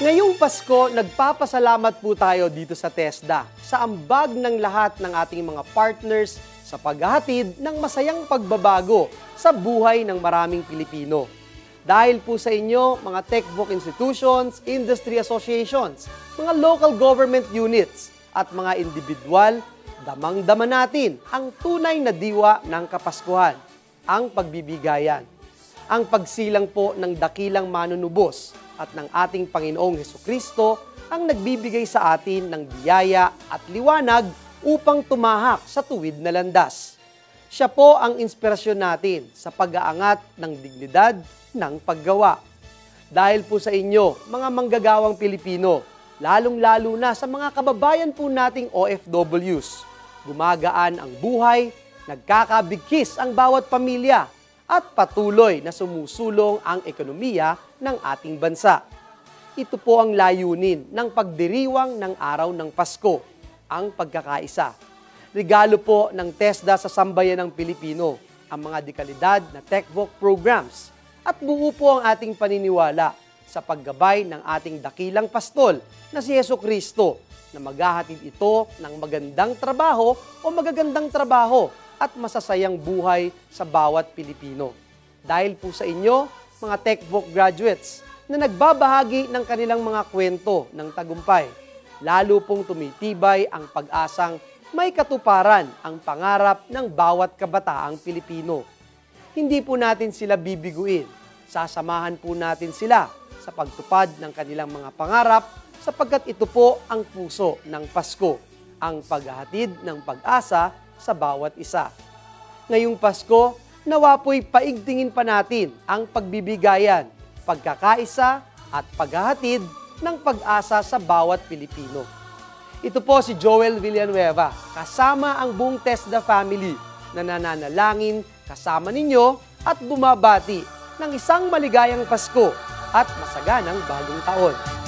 Ngayong Pasko, nagpapasalamat po tayo dito sa TESDA sa ambag ng lahat ng ating mga partners sa paghahatid ng masayang pagbabago sa buhay ng maraming Pilipino. Dahil po sa inyo, mga TechVoc institutions, industry associations, mga local government units, at mga individual, damang-dama natin ang tunay na diwa ng Kapaskuhan, ang pagbibigayan. Ang pagsilang po ng dakilang manunubos at ng ating Panginoong Hesukristo ang nagbibigay sa atin ng biyaya at liwanag upang tumahak sa tuwid na landas. Siya po ang inspirasyon natin sa pag-aangat ng dignidad ng paggawa. Dahil po sa inyo, mga manggagawang Pilipino, lalong-lalo na sa mga kababayan po nating OFWs, gumagaan ang buhay, nagkakabigkis ang bawat pamilya, at patuloy na sumusulong ang ekonomiya ng ating bansa. Ito po ang layunin ng pagdiriwang ng araw ng Pasko, ang pagkakaisa. Regalo po ng TESDA sa sambayan ng Pilipino, ang mga dekalidad na TechVoc programs, at buo po ang ating paniniwala sa paggabay ng ating dakilang pastol na si Hesukristo na maghahatid ito ng magandang trabaho o magagandang trabaho at masasayang buhay sa bawat Pilipino. Dahil po sa inyo, mga TechVoc graduates, na nagbabahagi ng kanilang mga kwento ng tagumpay, lalo pong tumitibay ang pag-asang may katuparan ang pangarap ng bawat kabataang Pilipino. Hindi po natin sila bibiguin, sasamahan po natin sila sa pagtupad ng kanilang mga pangarap sapagkat ito po ang puso ng Pasko, ang paghahatid ng pag-asa sa bawat isa. Ngayong Pasko, nawa po'y paigtingin pa natin ang pagbibigayan, pagkakaisa at paghahatid ng pag-asa sa bawat Pilipino. Ito po si Joel Villanueva, kasama ang buong TESDA family na nananalangin kasama ninyo at bumabati ng isang maligayang Pasko at masaganang bagong taon.